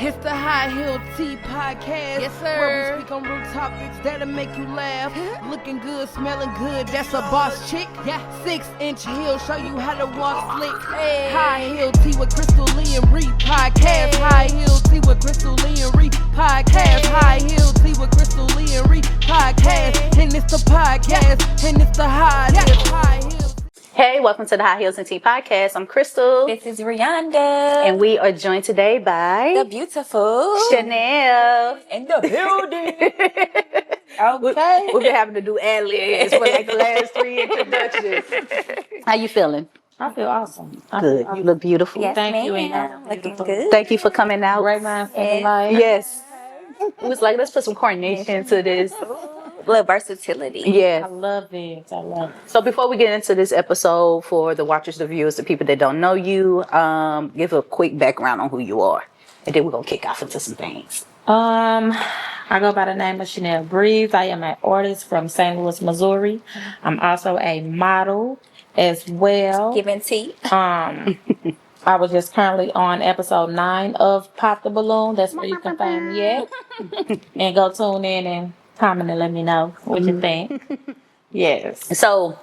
It's the High Heel Tea Podcast. Yes, sir. Where we speak on real topics that'll make you laugh. Looking good, smelling good, that's a boss chick. Yeah. 6-inch heel, show you how to walk slick. Hey. High Heel Tea with Crystal Lee and Ree Podcast. Hey. High Heel Tea with Crystal Lee and Ree Podcast. Hey. High Heel Tea with Crystal Lee and Ree Podcast. Hey. And it's the podcast, and it's the High Heel. Hey, welcome to the High Heels and Tea Podcast. I'm Crystal. This is Rihanna. And we are joined today by the beautiful Chanel. In the building. Okay. We've been having to do ad-libs for like the last 3 introductions. How you feeling? I feel awesome. Good. You look beautiful. Yes, Thank you, ma'am. Looking good. Thank you for coming out. Great mind for the life. Yes. It was like, let's put some coordination to this. A little versatility. Yes. I love this. I love it. So before we get into this episode, for the watchers, the viewers, the people that don't know you, give a quick background on who you are. And then we're going to kick off into some things. I go by the name of ChaNelBrezz. I am an artist from St. Louis, Missouri. I'm also a model as well. Giving tea. I was just currently on episode 9 of Pop the Balloon. That's where you can find me at. And go tune in and comment and let me know what you think. Yes. So,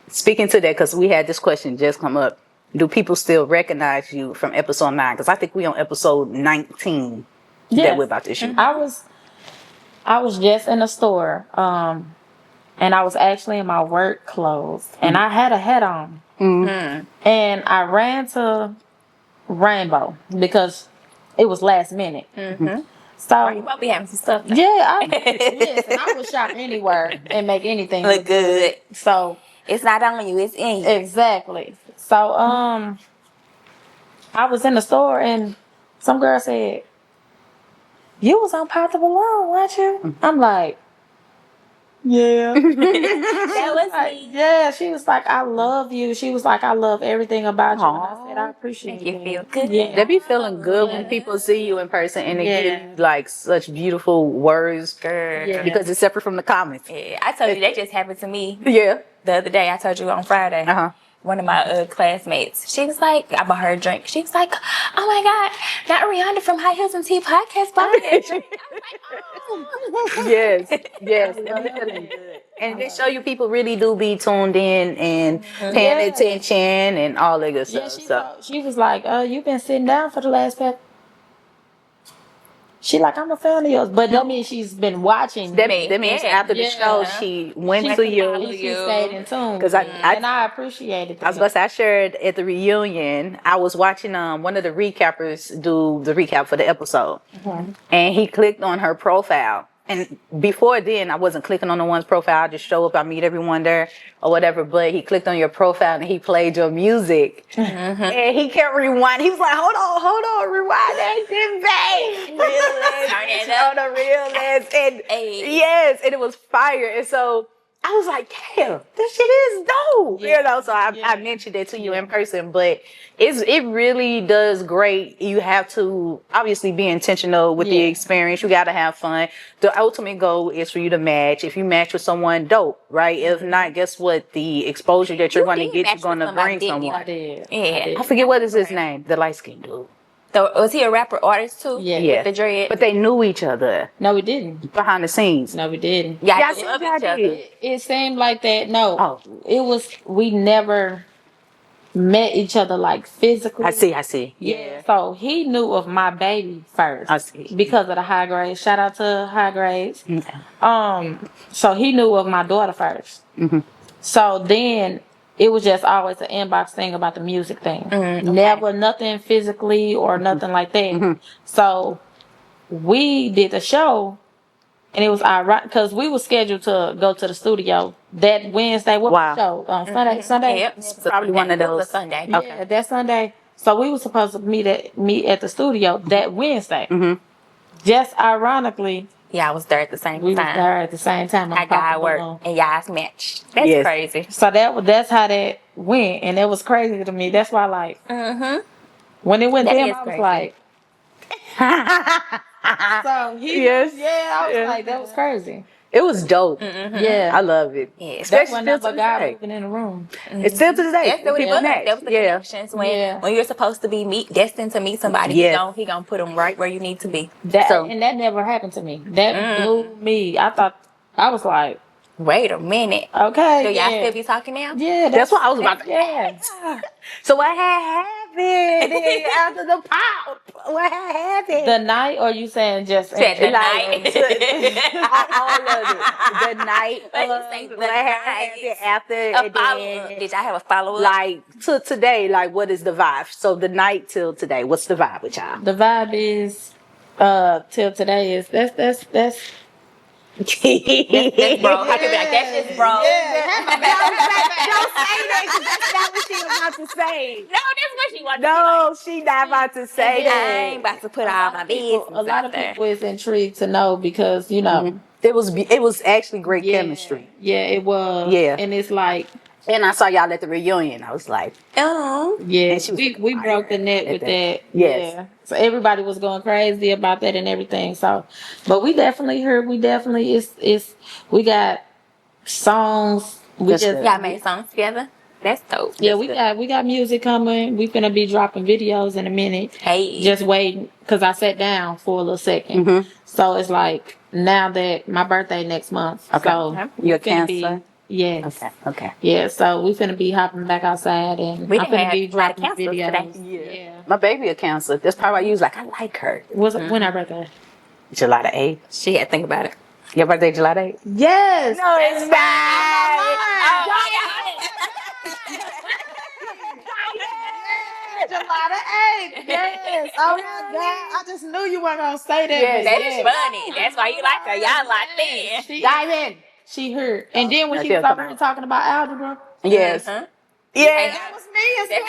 speaking to that, because we had this question just come up, do people still recognize you from episode 9? Because I think we on episode 19 that we're about to shoot. I was just in the store, and I was actually in my work clothes, and I had a hat on, and I ran to Rainbow because it was last minute. So You might be having some stuff. listen, I would shop anywhere and make anything Look good. So It's not on you, it's in you. exactly. So I was in the store and some girl said, "You was on Pop the Balloon, weren't you?" I'm like, "Yeah." That was me. Yeah, she was like, "I love you." She was like, "I love everything about you." And I said, "I appreciate Make you it." feel good. Yeah. They be feeling good when people see you in person and they give like such beautiful words Girl. Yeah. because it's separate from the comments. Yeah, I told you that just happened to me Yeah. the other day. I told you on Friday. Uh-huh. One of my classmates, she was like, I bought her a drink. She was like, "Oh my God, not Rihanna from High Heels and Tea Podcast bought me a drink." I was like, "Oh." Yes. And they show you people really do be tuned in and paying attention and all that good Yeah, stuff. she was like, "You've been sitting down for the last past." She like, "I'm a fan of yours," but that means she's been watching. That Me. means Yeah. after the show, she went to you. She stayed in tune. 'Cause and I appreciated that. I was about to say, I shared at the reunion, I was watching one of the recappers do the recap for the episode. And he clicked on her profile. And before then, I wasn't clicking on the one's profile. I just show up, I meet everyone there or whatever. But he clicked on your profile and he played your music. And he kept rewinding. He was like, hold on, rewind that shit back. Turn it up. On the realness. And yes, and it was fire. And so I was like, damn, this shit is dope. You know, so I mentioned it to you in person, but it really does great. You have to obviously be intentional with the experience. You got to have fun. The ultimate goal is for you to match. If you match with someone, dope, right? If not, guess what? The exposure that you're going to get, you're going to bring someone. I did. Yeah. I forget what is his name, the light skinned dude. So, was he a rapper artist too? Yeah. Yeah. With the dread? But they knew each other No, we didn't. behind the scenes. No, we didn't. Yeah, Yeah, I they see love y'all each other. did. It seemed like that. No, Oh. it was. We never met each other like physically. I see. Yeah. So he knew of my baby first. I see. Because of the high grades. Shout out to high grades. Okay. So he knew of my daughter 1st. So then it was just always an inbox thing about the music thing. Never nothing physically or nothing like that. So we did the show, and it was ironic because we were scheduled to go to the studio that Wednesday. What was the show? On Sunday. Yep. Probably one of It was those. a Sunday. Yeah, that Sunday. So we were supposed to meet at the studio that Wednesday. Just ironically, Yeah, I was there at the same we were time. there at the same time. I got work and y'all's matched. That's Yes. crazy. So that's how that went, and it was crazy to me. That's why, like, when it went That down, is I was crazy. like, so he, Yes. yeah, I was Yeah. like, that was crazy. It was dope. Yeah. I love it. Yeah. That's Especially when still a to guy this day. moving in the room. It's still to this day. That's what it People was. match. That was the Yeah. connections when Yeah. when you're supposed to be destined to meet somebody. Yes. He gonna put them right where you need to be. And that never happened to me. That blew me. I was like, Wait a minute. okay. Do y'all yeah. still be talking now? Yeah, That's what I was about to Yeah. So what had happened after the pop? What had happened? The night, or you saying just Said the night. all of it. The night. But you say the what night. happened after? A And follow-up. then, Did y'all have a follow up? like to today, like what is the vibe? So the night till today, what's the vibe with y'all? the vibe is till today is that's That's bro. I could be like, that's just bro. Don't say that 'cause that's not what she was about to say. No, that's what she wanted No, she not about to say to be like. I that. ain't about to put all my business a lot out of there. people is intrigued to know because It was actually great yeah, chemistry. Yeah, it was. Yeah. And it's like, And I saw y'all at the reunion. I was like, Oh. yeah, And she was we broke the net at with that. that. Yes. Yeah. So everybody was going crazy about that and everything. So, but we definitely heard. We definitely we got songs. We That's just good. Y'all made songs together? That's dope. yeah, That's we got music coming. We finna be dropping videos in a minute. Hey. Just waiting because I sat down for a little 2nd. Mhm. So it's like now that my birthday next month. Okay. So we You're finna be- Cancer? Yes. Okay. Yeah. So we finna be hopping back outside and We I'm done finna had be a lot of dropping cancers videos. today. Yeah. My baby a Cancer. That's probably why you was like, I like her. When our birthday? July the 8th. She had to think about it. Your birthday July the 8th? Yes. No, it's July the 8th. Yes. Oh my God. I just knew you weren't gonna say that. Yes, but That yes. is funny. That's why you like her. Y'all locked in. Diamond. She heard. And then when No, she she'll was come over here out. talking about algebra. Yes. Uh-huh. Yeah. That was me That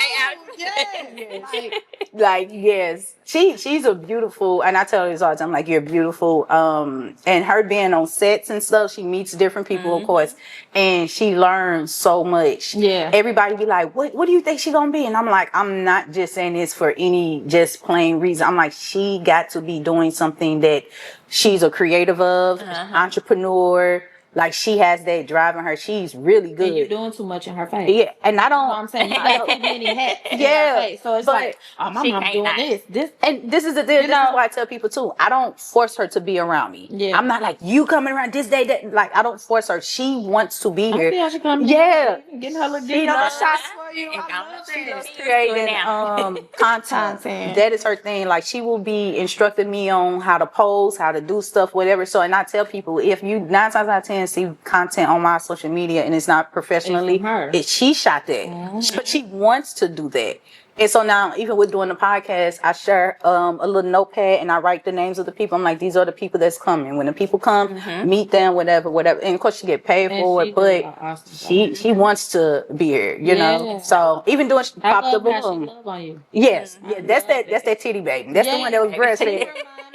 as well. Yes. Like yes, she's a beautiful, and I tell her this all the time, like you're beautiful. And her being on sets and stuff, she meets different people, of course, and she learns so much. Yeah. Everybody be like, what do you think she gonna be? And I'm like, I'm not just saying this for any just plain reason. I'm like, she got to be doing something that she's a creative of, entrepreneur. Like she has that drive in her. She's really good. And you're doing too much in her face. Yeah, and I don't. You know what I'm saying? You got too many hats in Yeah, her face. So it's but like, oh, my she mom's can't doing not. this. And this is the thing. This know- is why I tell people too. I don't force her to be around me. Yeah. I'm not like you coming around this day. That like I don't force her. She wants to be I here. see how she coming. Yeah. Getting her little She getting her loves- shots for you. And I I'm love she that. loves creating content. Content. That is her thing. Like she will be instructing me on how to pose, how to do stuff, whatever. So and I tell people if you 9 times out of 10 see content on my social media and it's not professionally, It's from her. she shot that. But she wants to do that. And so now, even with doing the podcast, I share a little notepad and I write the names of the people. I'm like, these are the people that's coming. When the people come, meet them, whatever. And of course, she get paid And for she it, but doing awesome she wants to be here, you know. Yeah. So even doing I pop the love how she balloon, love on you. yes, yeah, that's that titty baby. That's the one that was breastfed.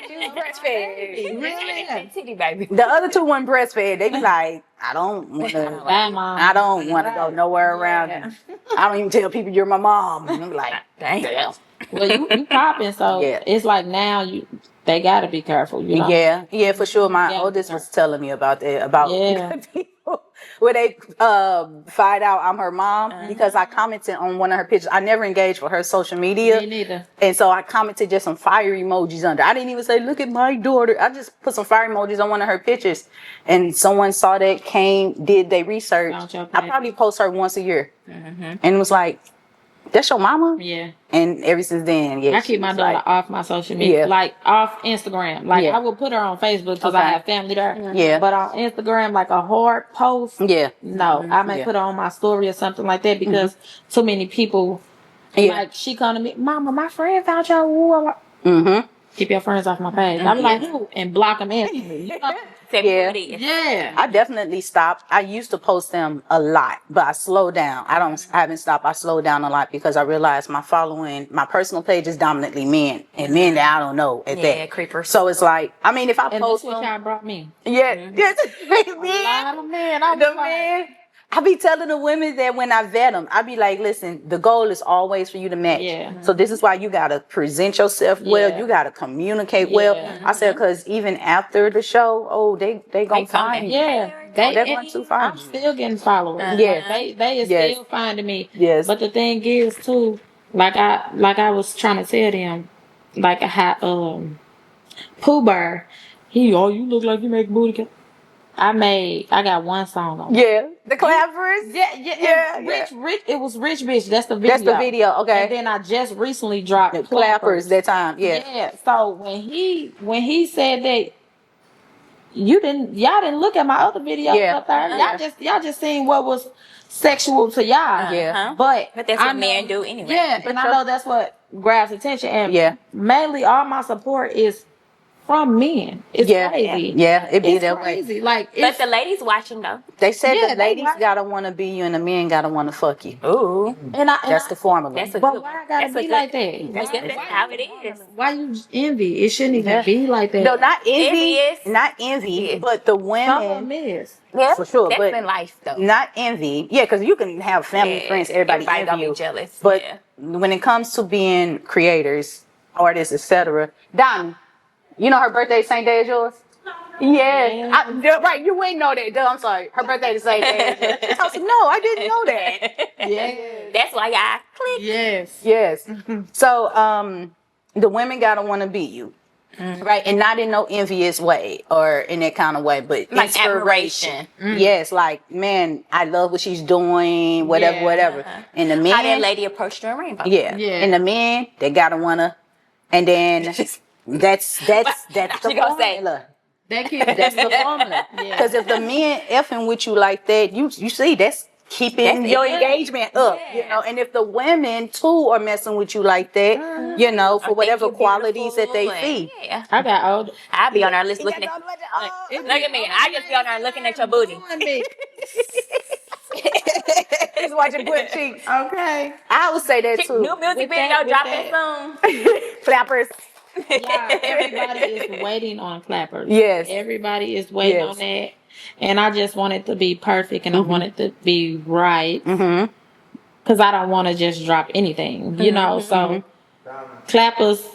She was breastfed. Really? Titty baby. The other two weren't breastfed. They be like, I don't want to. Bye, Mom. I don't want to go nowhere around you. I don't even tell people you're my mom. And I'm like, Damn. Well, you popping, so Yeah. it's like now they gotta be careful, you know. yeah, for sure. My Yeah. oldest was telling me about that, about Yeah. people where they find out I'm her mom because I commented on one of her pictures. I never engaged with her social media. Me neither. And so I commented just some fire emojis under. I didn't even say, look at my daughter. I just put some fire emojis on one of her pictures. And someone saw that, did their research. Found your I page. probably post her once a year. And was like, that's your mama? Yeah. And ever since then, yeah. I keep my she's daughter like, off my social media, Yeah. like off Instagram. Like Yeah. I will put her on Facebook because Okay. I have family there. Yeah. But on Instagram, like a hard post, Yeah. no. I may Yeah. put her on my story or something like that because too many people, Yeah. like she come to me, Mama, my friend found your woo. Mm-hmm. Keep your friends off my page. I'm like, who? And block them instantly. You know? Yeah. Yeah. I definitely stopped. I used to post them a lot, but I slowed down. I haven't stopped. I slowed down a lot because I realized my following, my personal page is dominantly men and men that I don't know at Yeah, that. creeper. So it's like, I mean, if I And post that's what them, y'all brought me. yeah, A men, lot of men. I was the like, men. I be telling the women that when I vet them, I be like, listen, the goal is always for you to match. Yeah. So this is why you got to present yourself well. Yeah. You got to communicate well. I said, because even after the show, they going to find you. Yeah. They're going to find I'm you. still getting followers. Yes. They is Yes. still finding me. Yes. But the thing is too, like I was trying to tell them, like Pooh Bear, you look like you make booty call. I got one song on. Yeah. The clappers. Yeah. Rich. It was Rich Bitch. That's the video. That's the video. Okay. And then I just recently dropped The clappers that time. Yeah. Yeah. So when he said that, y'all didn't look at my other videos up there. Y'all just seen what was sexual to y'all. Yeah. But that's what men do anyway. Yeah, and I know that's what grabs attention. And mainly all my support is from men. It's crazy. Yeah, it be It's that crazy. way. Like, But the ladies watching though. They said Yeah, the they ladies like- gotta want to be you and the men gotta want to fuck you. Ooh. That's the formula. That's a But good why one. I gotta That's a be good- like that? That's how it is. Why you envy? It shouldn't even be like that. No, not envy. Envious. Not envy, but the Some of women. them is. Yeah, For sure, That's but in life though. Not envy. Yeah, because you can have family, friends, everybody gonna envy be you. jealous. But yeah. when it comes to being creators, artists, etc., Donnie, you know her birthday same day as yours? Yeah. Right, you ain't know that. Duh, I'm sorry. Her birthday the same day as yours. I was like, no, I didn't know that. Yeah. That's why y'all click. Yes. Yes. So the women gotta want to beat you. Right, and not in no envious way or in that kind of way, but Like inspiration. admiration. Yes, like, man, I love what she's doing, whatever. And the men, How that lady approached her rainbow. yeah, and the men, they gotta wanna, and then that's the She gonna say, formula. That kid. That's the formula. Because if the men effing with you like that, you see that's keeping That's your it. engagement up, you know. And if the women too are messing with you like that, you know, for whatever qualities that they see. Yeah. I got old. I'll be on our list looking at. Look at me. I just be on there looking at your booty. Just watching butt cheeks. Okay. I would say that too. New music video dropping soon. Flappers. Yeah, everybody is waiting on clappers. Yes. Everybody is waiting on that. And I just want it to be perfect and I want it to be right. Because I don't want to just drop anything, you know. So, clappers,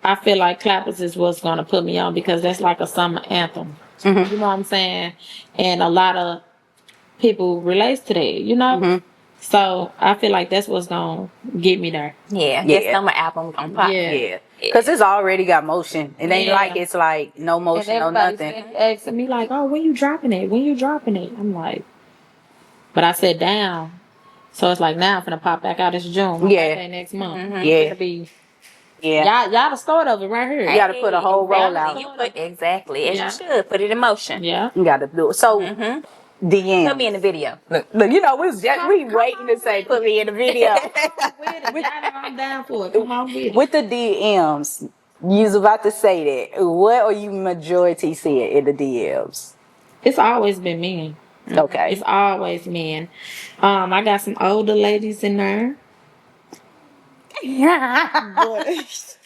I feel like clappers is what's going to put me on because that's like a summer anthem. You know what I'm saying? And a lot of people relate to that, you know? So, I feel like that's what's going to get me there. Yeah. This summer album gonna pop. Yeah. Because it's already got motion. It ain't like it's like no motion, no nothing. Asking me like, oh, when you dropping it? When you dropping it? I'm like, but I said down. So it's like now I'm finna pop back out this June. Yeah. Next month. Yeah. It'll be, Yeah. y'all the start of it right here. You got to put a whole roll out. You put exactly as you should. Put it in motion. Yeah. You got to do it. So, DMs. Put me in the video. Look, you know, we waiting to say, put me in the video. I'm down for it. Come on with it. With the DMs, you was about to say that. What are you majority seeing in the DMs? It's always been men. Okay. It's always men. I got some older ladies in there.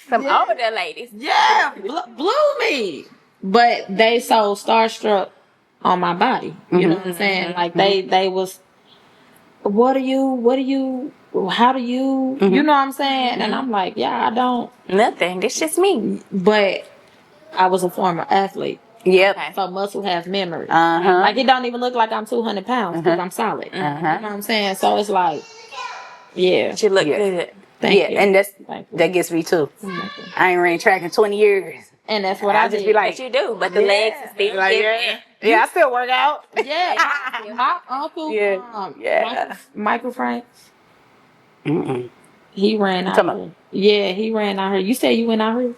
Some older ladies. Yeah, blew me. But they so starstruck on my body. You know what I'm saying? Like they was, how do you, you know what I'm saying? And I'm like, yeah, I don't. Nothing. This just me. But I was a former athlete. Yep. Okay. So muscle has memory. Uh-huh. Like it don't even look like I'm 200 pounds because I'm solid. You know what I'm saying? So it's like, yeah. You look good. Thank you. And Thank you. that gets me too. I ain't ran track in 20 years. And that's what I just did. be like, But you do. But the legs is still like, giving. yeah, I still work out. Yeah, my uncle, Michael Frank, he ran out here. Yeah, he ran out here. You said you went out here?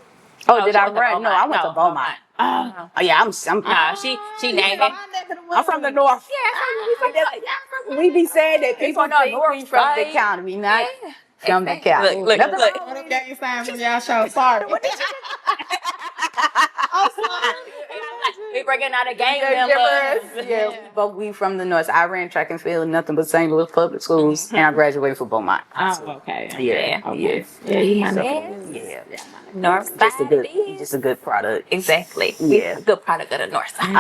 Oh, did she I went to run? No, I went to Beaumont. Beaumont. Oh yeah, I'm She named it. I'm from the north. Yeah, We be saying that people from the think north we from the side. county. We not from the county. Look. Gang sign from y'all show. Sorry. We bringing out a gang members. Yeah, but we from the north. I ran track and field, nothing but St. Louis public schools, and I graduated from Beaumont. Oh, okay. Yeah, Yeah. Yeah, you might Yeah. yeah. North Just a side. good, is- just a good product. Exactly. Yeah. Good product of the north side.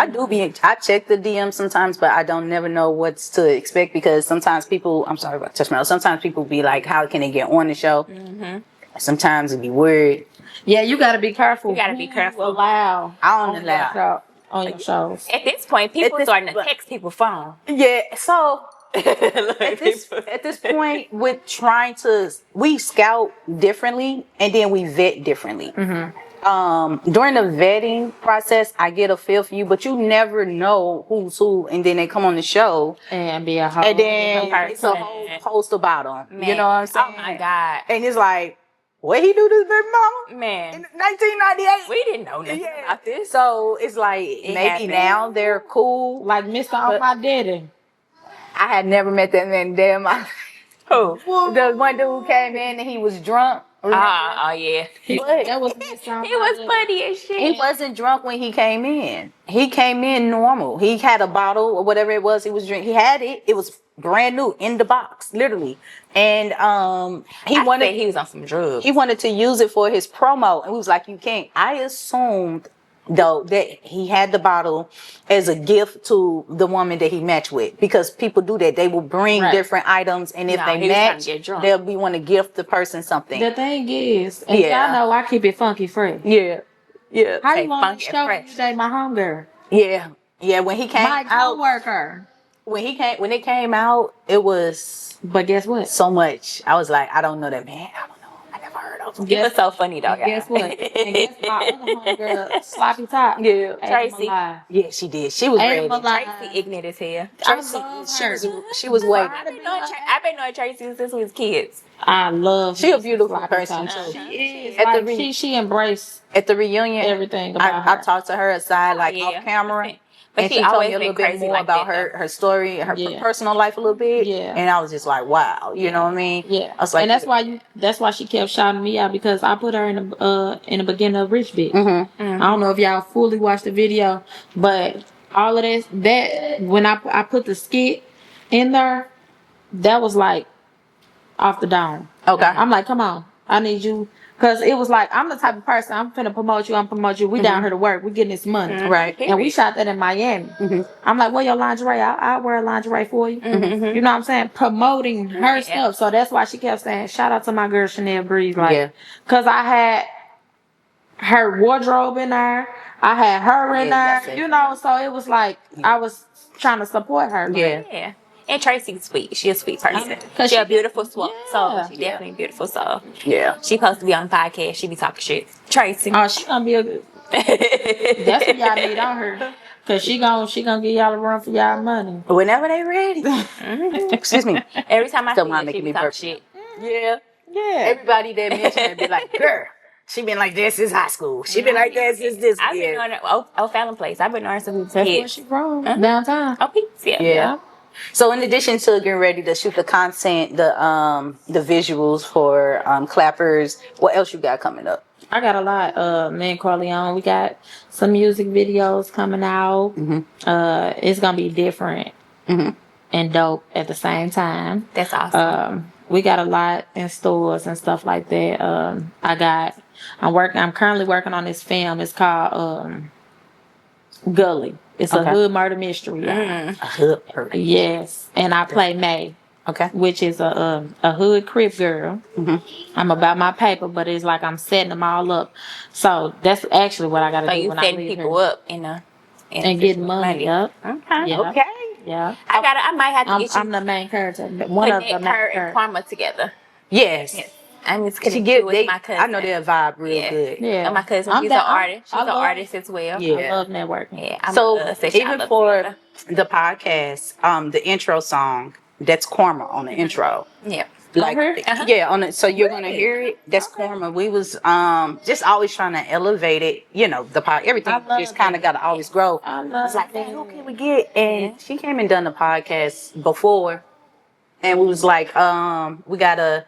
I check the DM sometimes, but I don't never know what's to expect because sometimes people, I'm sorry about touch my nose, sometimes people be like, how can they get on the show? Mm-hmm. Sometimes it be weird. Yeah, you gotta be careful. You gotta be careful. Allow. I don't allow. On your shows. At this point, people At this- starting to text people's phone. Yeah, so at this point, with trying to, we scout differently and then we vet differently. During the vetting process, I get a feel for you, but you never know who's who, and then they come on the show, And be a whole and then person. it's a whole post about them. You know what I'm saying? Oh my God. And it's like, what he do to his baby mama Man. in 1998? We didn't know nothing Yeah. about this. So it's like maybe happened. now they're cool. like Mr. Off My Daddy. I had never met that man damn my Who? the one dude who came in and he was drunk. Remember? Oh yeah. That was Mr. Off He My was Daddy. funny as shit. He wasn't drunk when he came in. He came in normal. He had a bottle or whatever it was he was drinking. He had it. It was brand new in the box, literally. And he I wanted bet he was on some drugs. he wanted to use it for his promo, and we was like, you can't. I assumed though that he had the bottle as a gift to the woman that he matched with, because people do that. They will bring Right. different items, and if No, they he was trying to match, get drunk. they'll be want to gift the person something. The thing is, and Yeah. y'all know I keep it funky fresh. Yeah, yeah, How Say you want funky to show fresh. you date my homegirl? yeah, yeah. When he came My out, coworker. when it came out, it was But guess what? so much. I was like, I don't know that man. I don't know. I never heard of him. He was so funny though. Guess what? And guess my other homegirl, Sloppy Top. Yeah, Tracy. yeah, she did. She was Ain't ready. no lie. Tracy ignorant as hell. Tracy, love she her. was, she was waiting. I've been knowing Tracy since we was kids. I love She a Mrs. beautiful Sloppy person, Top. too. She is. At the Like, re- she embraced At the reunion, everything about I her. talked to her aside, like Yeah. off camera. But And she she told always me a been little bit crazy more like about that, her story, her Yeah. personal life a little bit. Yeah. And I was just like, wow, you know what I mean? Yeah, I was like, and that's why she kept shouting me out, because I put her in the beginning of Rich Bitch. Mm-hmm. I don't know if y'all fully watched the video, but all of that when I put the skit in there, that was like off the dome. Okay. I'm like, come on, I need you, because it was like, I'm the type of person, I'm finna promote you. We down here to work. We getting this money. Right. And we shot that in Miami. I'm like, well, your lingerie, I'll wear a lingerie for you. You know what I'm saying? Promoting her stuff. So that's why she kept saying, shout out to my girl, ChaNelBrezz. Like, Yeah. because I had her wardrobe in there. I had her in Yeah, there. that's it. You know, so it was like, I was trying to support her. Like, Yeah. Yeah. And Tracy's sweet. She a sweet person. 'Cause She a she- beautiful soul. Yeah. She definitely a beautiful soul. Yeah. She supposed to be on the podcast. She be talking shit. Tracy. Oh, she gonna be that's what y'all need on her. Cause she gonna give y'all a run for y'all money. Whenever they ready. Excuse me. Every time I Still see not her, she making be me talking burp. shit. Yeah. Yeah. Everybody that mentioned it be like, girl, she been like this since high school. She been like that since this I've been year. knowing her. O'Fallon Place. I've been knowing her since we was That's where kids. she from. Downtown. Oh, peeps. Yeah. Yeah. So in addition to getting ready to shoot the content, the visuals for clappers, what else you got coming up? I got a lot. Me and Corleone, we got some music videos coming out. It's gonna be different and dope at the same time. That's awesome. We got a lot in stores and stuff like that. I'm currently working on this film. It's called Gully. It's a Okay. hood murder mystery. Yes, and I play May, Okay. which is a hood crip girl. I'm about my paper, but it's like I'm setting them all up. So that's actually what I got to So do you when I setting leave people here. up in a And getting money. Yep. Okay. Yeah. Okay. Yeah. I might have to I'm, get you I'm the main character. One of the connect main her and characters. Karma together. Yes. Yes. I'm just She connected get with they. my cousin. I know they'll vibe real Yeah. good. Yeah. And my cousin, I'm she's down. an artist. She's I an love- artist as well. Yeah. I love networking. Yeah. I'm So a section I even love for together. the podcast, the intro song, that's Karma on the intro. Yeah. Like her? yeah, on it. So you're gonna hear it. That's Karma. We was just always trying to elevate it. You know, the pod, everything I love just kind of got to always grow. I love It's like, it. man, who can we get? And she came and done the podcast before, and we was like, we gotta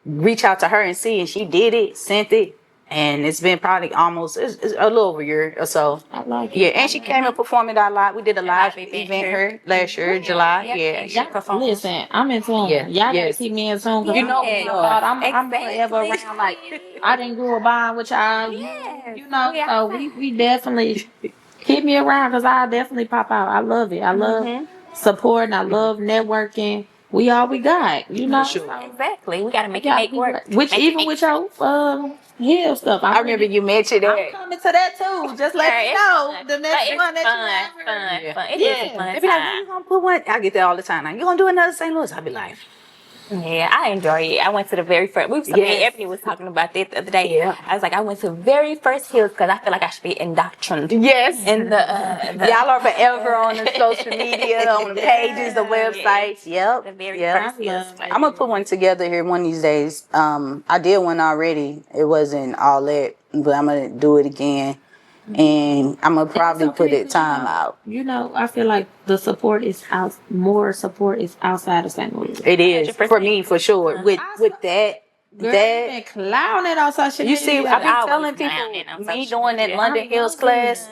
reach out to her and see. And she did it, sent it, And it's been probably almost it's a little over a year or so. I like it. Yeah, and she came and performed it a lot. We did a live event event here. her last year, July. Yeah. Yeah. Listen, I'm in tune. Yeah, Y'all yes. gotta keep me in tune. 'Cause You know Yeah. we are. I'm forever around. Like I didn't grow up buying with y'all. Yes. You know, Yeah. so we definitely keep me around because I definitely pop out. I love it. I love supporting. I love networking. We all we got. You know. Sure. So, Exactly. We gotta make it yeah, make work. which Make it even make with your heel stuff. I remember you mentioned I'm that. coming to that too. Just let me it's know fun. the But next it's one that fun, you have. fun, fun. It Yeah. is a fun They be like, when time. you gonna put one? I get that all the time. Like, you gonna do another St. Louis? I be like, Yeah, I enjoy it. I went to the very first. Me and Yes. Ebony was talking about this the other day. Yeah. I was like, I went to the very first hills because I feel like I should be indoctrinated. yes. In the Y'all are forever on the social media, on the pages, the websites. Yep. the very Yep. first hills. I'm gonna put one together here one of these days. I did one already. It wasn't all that, but I'm gonna do it again, and I'm gonna probably okay, put it 'cause, time out. You know, I feel like the support is out. More support is outside of St. Louis. It is 100%. for me for sure. With that, Girl, you that been clowning on social you see, media. I've been always telling clowning on people, me social doing that media. London Hills class.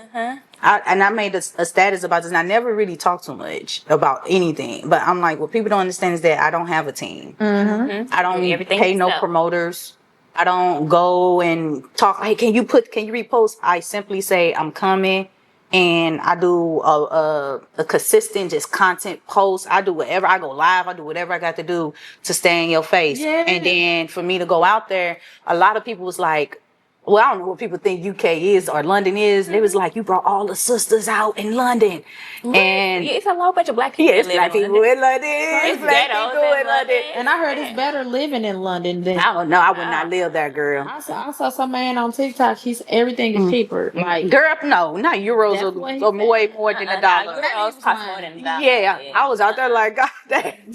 I made a status about this, and I never really talk too much about anything. But I'm like, what people don't understand is that I don't have a team. I don't Everything pay no yourself. promoters. I don't go and talk. Hey, can you repost? I simply say I'm coming, and I do a consistent just content post. I do whatever. I go live. I do whatever I got to do to stay in your face. Yeah. And then for me to go out there, a lot of people was like, well, I don't know what people think UK is or London is. They was like, you brought all the sisters out in London. And Yeah, it's a whole bunch of black people. yeah, it's that live black in people London. in London. It's It's black ghettos people in in London. London. And I heard it's better living in London than. I don't know. I would not live there, girl. I saw some man on TikTok. Everything is cheaper. Like Girl, no, not euros That's what he are said. way more than a dollar. Euros cost more than a dollar. Yeah, I was out there like, God damn.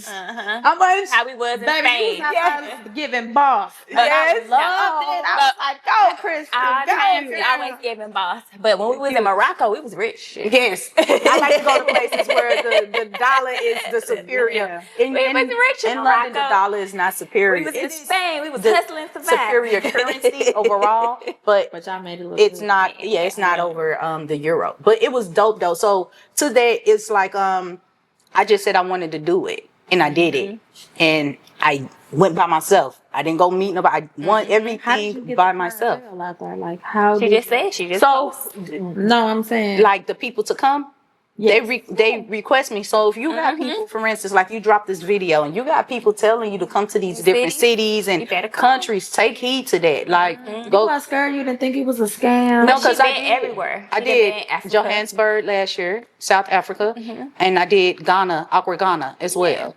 How much? How we was in baby, Spain. you was out there giving boss. Yes. And I loved it. I was like, go, Kristen, Our times we go. always giving boss. But when we was in Morocco, we was rich. Yes. I like to go to places where the dollar is the superior. In, We was rich in London, the Morocco. dollar is not superior. We was It in is Spain. We was the hustling to survive. superior currency overall, but But y'all made it look it's good. not it's not over the euro, but it was dope though. So today it's like I just said I wanted to do it, and I did it, and I went by myself. I didn't go meet nobody. I won How did you everything get by the myself. clientele out there? Like how? She did- just said she just So No, I'm saying like the people to come, Yes. they request me. So if you got people, for instance, like you dropped this video and you got people telling you to come to these different cities and You better come. countries, take heed to that. Like you go. got scared. You didn't think it was a scam. No, She because I been did everywhere. I She did been in Africa. Johannesburg last year, South Africa, and I did Ghana, Accra, Ghana as well.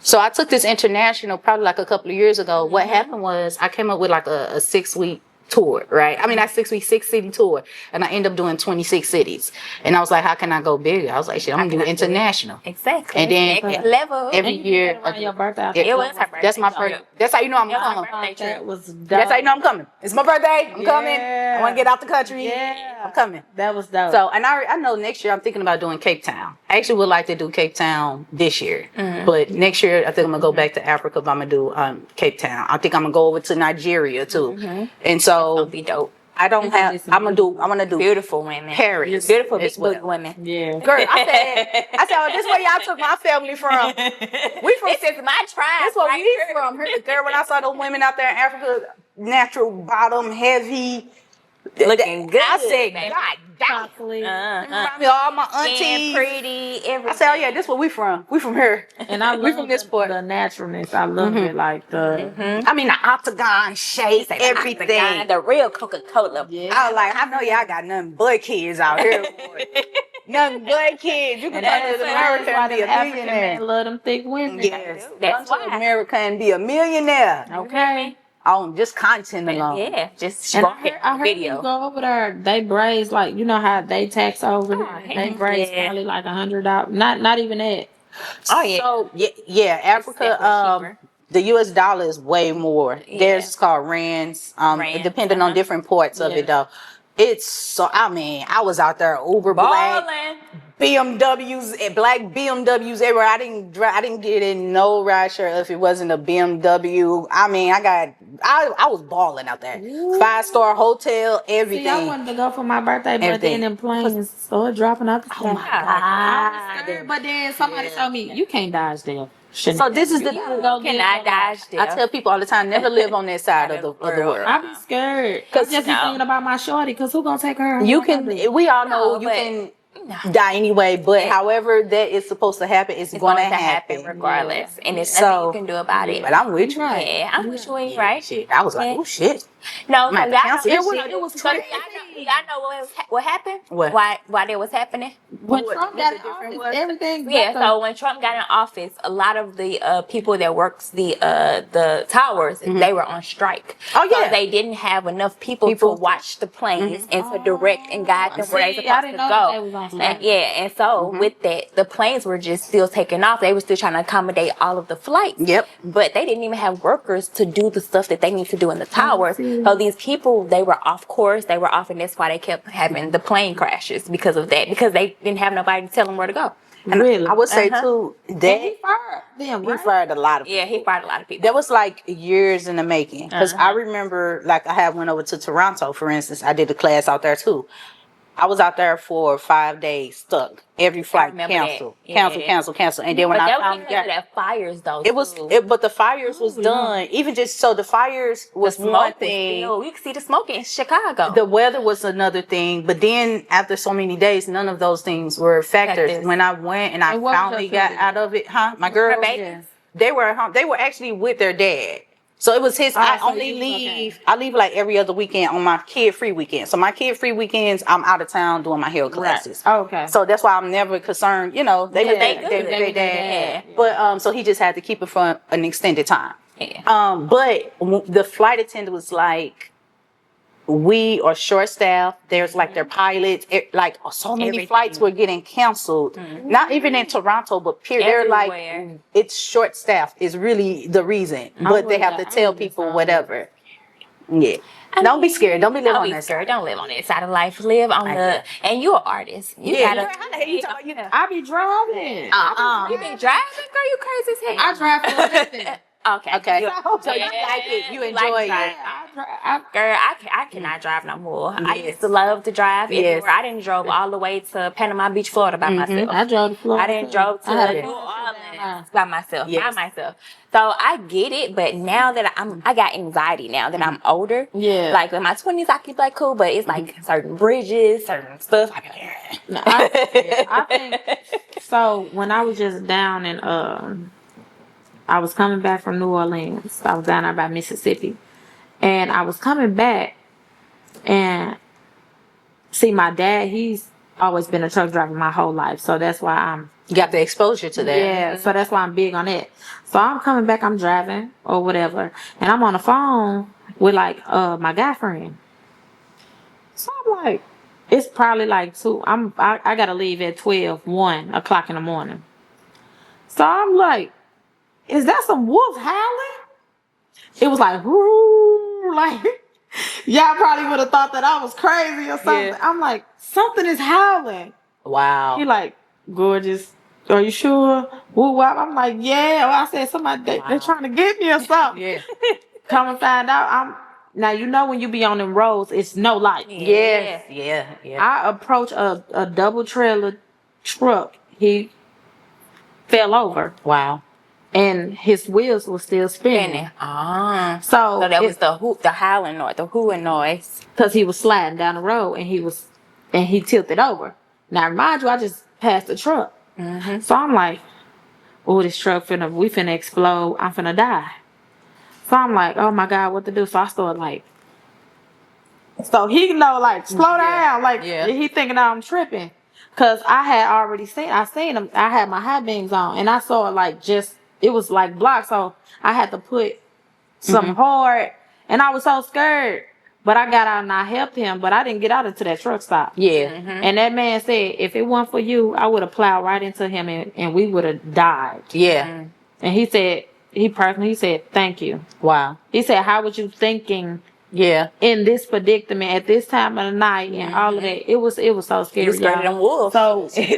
So I took this international probably like a couple of years ago. What happened was I came up with like a 6-week tour, right? I mean, not 6 week, 6-city tour, and I ended up doing 26 cities. And I was like, how can I go bigger? I was like, shit, I'm gonna do international. Exactly. And then Next level. every And you year, did it around your birthday. It was her birthday. that's my first. That's how you know I'm It was her coming. birthday That trip. was dope. That's how you know I'm coming. It's my birthday. I'm coming. Yeah. I want to get out the country. Yeah. I'm coming. That was dope. So, and I know next year I'm thinking about doing Cape Town. I actually would like to do Cape Town this year, but next year I think I'm gonna go back to Africa. But I'm gonna do Cape Town. I think I'm gonna go over to Nigeria too. And so It'll be dope. I don't have. I'm gonna do Beautiful women. Paris. Beautiful as big well. booty women. yeah. Girl, I said, oh, this where y'all took my family from. We from. This is my tribe. That's where right we here. from. Girl, when I saw those women out there in Africa, natural bottom, heavy, Looking good. I said, baby. God damn. Broccoli. Remind me of all my And aunties. pretty, everything. I said, oh yeah, this where we from. We from here. And I We love from this the, part. the naturalness. I love it. Like the I mean, the octagon shape, Say the everything. octagon, the real Coca-Cola. yeah. I was like, I know y'all got nothing but kids out here. Boy. Nothing but kids. You can And come that's to why America and be a African millionaire. men love them thick women. Yes. That's Come to why. America and be a millionaire. Okay. On just content alone. Yeah, just And walk it. I heard Video. you go over there. They braids like you know how they tax over there. They heck braids yeah. probably like $100. Not even that. Oh yeah. So yeah, Africa. definitely cheaper. The U.S. dollar is way more. Yeah. Theirs is called rands. Rands, Depending on different parts of it though. It's so. I mean, I was out there Uber black. Ballin'. BMWs, black BMWs everywhere. I didn't get in no ride share if it wasn't a BMW. I mean, I got I was balling out there. 5-star hotel, everything. See, I wanted to go for my birthday, but then them planes started dropping out the sky. Oh my I was God. scared, but then somebody told me, you can't dodge there. So this is the Cannot dodge there. I tell people all the time, never live on that side of the world. I be scared. Cause just be thinking about my shorty, cause who gonna take her? You can. We all know you but- can die anyway, but however that is supposed to happen, it's going to happen regardless, and it's So- nothing you can do about it. But I'm with you. Yeah, I'm with you, when you're right. Shit, I was like, oh shit. No, Might so y'all cancel know, this shit. it was crazy. Y'all know what happened? What? Why that was happening? When What- Trump what got the in difference office, was? everything. Yeah, so when Trump got in office, a lot of the people that works the towers, they were on strike. Oh, yeah. So they didn't have enough people to watch the planes and to direct and guide them where they See, supposed I to didn't know that they go. was on strike. And, and so with that, the planes were just still taking off. They were still trying to accommodate all of the flights. Yep. But they didn't even have workers to do the stuff that they need to do in the towers. So these people, they were off course. They were off, and that's why they kept having the plane crashes because of that. Because they didn't have nobody to tell them where to go. Really? I would say too And that he fired them, he right? fired a lot of people. Yeah, he fired a lot of people. That was like years in the making. Because I remember, like, I had went over to Toronto, for instance. I did a class out there too. I was out there for 5 days stuck. Every flight remember canceled, that. cancel. And then when But I that was finally because of got, that fires though. it was, too. but the fires was done. Even just so the fires was The smoke one was thing. still- you could see the smoke in Chicago. The weather was another thing, but then after so many days, none of those things were factors. Factors. When I went and I And what was finally your got feeling? out of it, my girls, Her babies? they were at home. They were actually with their dad. So it was his. I so only you was leave. okay. I leave like every other weekend on my kid-free weekend. So my kid-free weekends, I'm out of town doing my hair classes. Oh, okay. So that's why I'm never concerned. You know, they Yeah, with they their- good. they with They their with their dad. dad. But so he just had to keep it for an extended time. Yeah. But the flight attendant was like, we are short staffed. There's like their pilots. Like so many Everything. flights were getting canceled. Not even in Toronto, but period. They're like, Everywhere. it's short staffed is really the reason. But they have to tell people whatever. Yeah. Don't be scared. Don't be living Don't on be that scared. side. Don't live on that side of life. Live on the. And you're an artist. You Yeah. gotta. How the hell you talking? I be driving. You been driving, girl? You crazy as hell. I drive for a living. Okay. Okay. You- So you like it. You like enjoy driving. it. Girl, I cannot drive no more. I used to love to drive everywhere. I didn't drove all the way to Panama Beach, Florida by myself. I drove to Florida. I didn't drove to I had a New car. Orleans by myself. Yes. By myself. So I get it, but now that I got anxiety now that I'm older. Yeah. Like in my 20s, I keep like cool, but it's like certain bridges, certain stuff. I be like, No, I think so. When I was just down in I was coming back from New Orleans. I was down there by Mississippi, and I was coming back, and see, my dad, he's always been a truck driver my whole life, so that's why I'm You got the exposure to that. yeah. So that's why I'm big on it. So I'm coming back, I'm driving or whatever, and I'm on the phone with like my guy friend. So I'm like, it's probably like 2. I gotta leave at 1 o'clock in the morning. So I'm like, is that some wolf howling? It was like, whoo, like y'all probably would have thought that I was crazy or something. Yeah. I'm like, something is howling. Wow. He like, gorgeous. Are you sure? Woo wop. I'm like, yeah. Well, I said somebody they're trying to get me or something. Yeah. Come and find out. Now you know when you be on them roads, it's no light. Yes. Yeah. I approached a double trailer truck. He fell over Wow. and his wheels were still spinning. ah. So So that was the howling noise, the hooing noise. because he was sliding down the road and he tilted over. Now mind you, I just passed the truck. So I'm like, oh, this truck we finna explode. I'm finna die. So I'm like, oh my God, what to do? So I started like, so he know like, slow down. Like he thinking that I'm tripping. Cause I had already seen him. I had my high beams on and I saw it like it was like blocked. So I had to put some hard and I was so scared. But I got out and I helped him, but I didn't get out until that truck stopped. Yeah. And that man said, if it weren't for you, I would have plowed right into him and we would have died. Yeah. And he said, he said, thank you. Wow. He said, how was you thinking in this predicament at this time of the night and all of that. It was so scary. You scared of them wolves. So, so now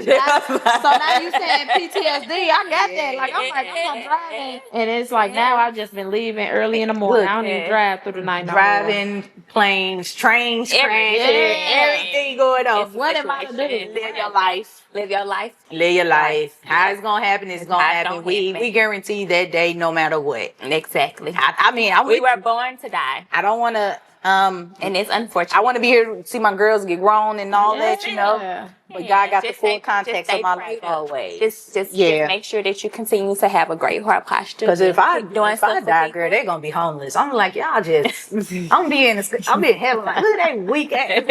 you saying PTSD, I got that. Like, I'm not driving. And it's like, now I've just been leaving early in the morning. I don't even drive through the night no more. Driving, planes, trains, crashing, everything going on. What am I to do? Live your life. Live your life. Live your life. How it's gonna happen is gonna happen. We happen. guarantee that day no matter what. Exactly. I mean, We were born to die. I don't want to. And it's unfortunate. I want to be here to see my girls get grown and all that, you know. But God got the full context of my life always. Just make sure that you continue to have a great heart posture. Because if I stuff die, girl, they're gonna be homeless. I'm like, y'all just, I'm being heaven. Like, look at that weak ass,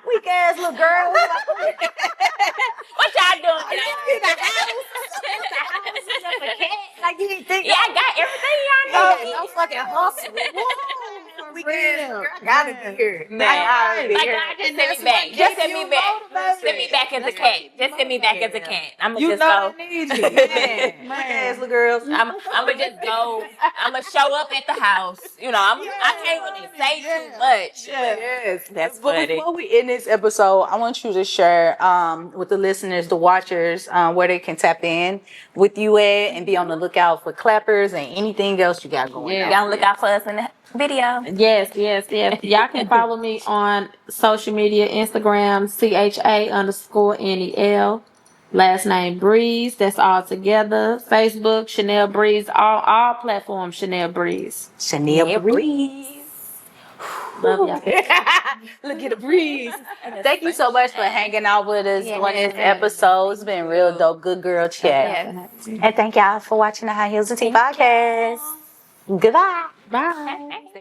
weak ass little girl. What y'all doing? In the house. Like you didn't think. Yeah, I got everything y'all need. No fucking hustle. Whoa, weak ass girl. I gotta be here. Man, like God, just send me back. Just send me back. Send me back as a cat. Just send me back as a cat. I'ma just go. I need you, man. Weak ass little girls. I'ma just go. I'ma show up at the house. You know, I can't really say too much. Yes, That's but funny. before we end this episode, I want you to share with the listeners, the watchers, where they can tap in with you at and be on the lookout for clappers and anything else you got going on. Y'all look out for us in the video. Yes. Y'all can follow me on social media, Instagram, CHA_NEL. Last name Breeze. That's all together. Facebook, ChaNelBrezz. All platforms, ChaNelBrezz. ChaNelBrezz. Love y'all. Look at the breeze. Thank you so much for hanging out with us on this episode. It's been real dope. Good girl chat. And thank y'all for watching the High Heels and Tea podcast. Goodbye. Bye.